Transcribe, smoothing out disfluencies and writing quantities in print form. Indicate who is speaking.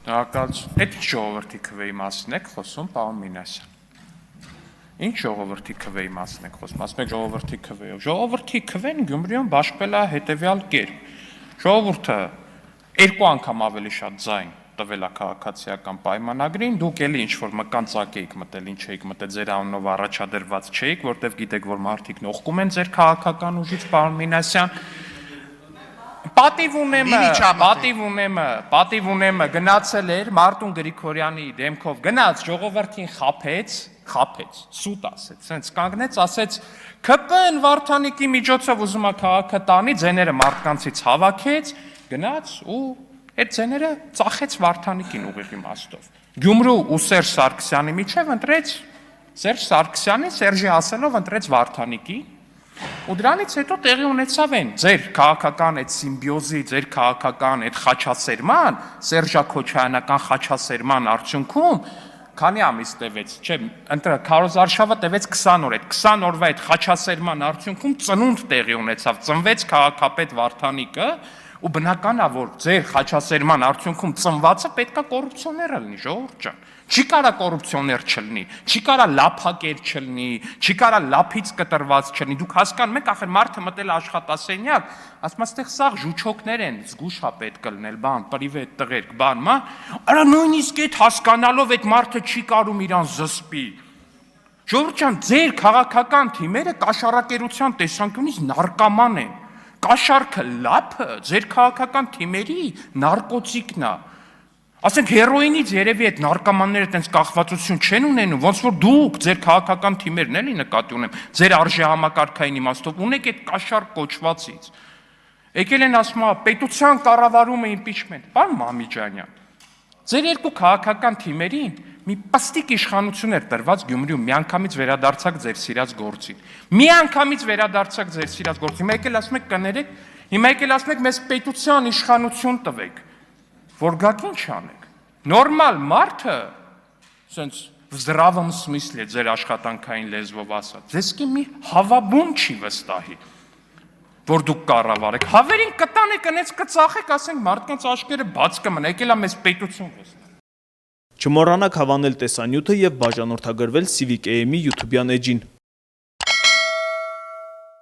Speaker 1: Շնորհակալություն։ Այդ ինչ ժողովրդի քվեի մասին եք խոսում, պարոն Մինասյան։ Ինչ ժողովրդի քվեի մասին եք խոսում, ասում եք ժողովրդի քվեով։ Ժողովրդի քվեն Գյումրիում բաշխվել է հետևյալ կերպ։ Ժողովուրդը երկու անգամ ավելի շատ ձայն տվել է քաղաքացիական պայմանագրին, դուք էլի ինչ որ մկանցակ էիք մտել, ինչ էիք մտել, ձեր անունով առաջադրված չէիք, որտեվ գիտեք, որ մարդիկ նողկում են ձեր քաղաքական ուժից, պարոն Մինասյան։ Պատիվ ունեմը գնացել էր Մարտուն Գրիգորյանի դեմքով գնաց ժողովրդին խափեց, սուտ ասեց, սենց կանգնեց, ասեց ԿՊ-ն Վարդանիկի միջոցով ուզում է քաղաքը տանի, ձեները մարդկանցից հավաքեց, գնաց ու այդ ձեները ծախեց Վարդանիկին ուղիղ իմաստով։ Գյումրու ու Սերժ Սարգսյանի միջև ընտրեց Սերժ Սարգսյանին, Սերժի ասելով ընտրեց Վարդանիկին։ Ու դրանից հետո տեղի ունեցավ են ձեր քաղաքական այդ սիմբիոզի, ձեր քաղաքական այդ խաչասերման, Սերժա-քոչարյանական խաչասերման արդյունքում քանի ամիս տևեց, չէ, քարոզարշավը տևեց 20 օր, այդ 20 օրվա այդ խաչասերման արդյունքում ծնունդ տեղի ունեցավ, ծնվեց քաղաքապետ Վարդանիկը, ու բնական է, որ ձեր խաչասերման արդյունքում ծնվածը պետքա կոռուպցիոներ լինի, ժողովուրդ ջան։ Չի կարա կոռուպցիոներ չլինի, չի կարա լափակեր չլինի, չի կարա լափից կտրված չլինի։ Դուք հասկանում եք, ախր մարդը մտել աշխատասենյակ, ասում աստեղ սաղ ժուչոկներ են, զգուշ է պետք կլնել, բան, պրիվետ տղերք, բան, մա։ Արա նույնիսկ այդ հասկանալով այդ մարդը չի կարում իրան զսպի։ Ժողովուրդ ջան, ձեր քաղաքական թիմերը կաշառակերության տեսանկյունից նարկոման են։ Կաշառքը լափը ձեր քաղաքական թիմերի նարկոտիկն է։ Ասենք հերոինից երևի այդ նարկոմանները այդպես կախվածություն չեն ունենում, ոնց որ դուք ձեր քաղաքական թիմերն էլի նկատի ունեմ, ձեր արժեհամակարգային իմաստով ունեք այդ կաշառ կոչվածից։ Եկել են ասում, պետության կառավարումը իմպիչմենտ, պարոն Մամիջանյան։ Ձեր երկու քաղաքական թիմերին մի պստիկ իշխանություն էր տրված Գյումրիում, միանգամից վերադարձակ ձեր սիրած գործին։ Միանգամից վերադարձակ ձեր սիրած գործին։ Հիմա եկել ասում եք կներեք, հիմա եկել ասում եք մեզ պետության իշխանություն տվեք, որ գաք ինչ անեք։ Նորմալ մարդը, ասենց в здравом смысле ձեր աշխատանքային լեզվով ասած, ձեզ կի մի հավաբուն չի վստահի, որ դուք կառավարեք։ Հավերին կտանեք, այնպես կծախեք, ասենք մարդկանց աչքերը բաց կմնա, եկել է մեզ պետություն վստահ։
Speaker 2: Չմոռանաք հավանել տեսանյութը և բաժանորդագրվել Civic AM-ի YouTube-յան էջին։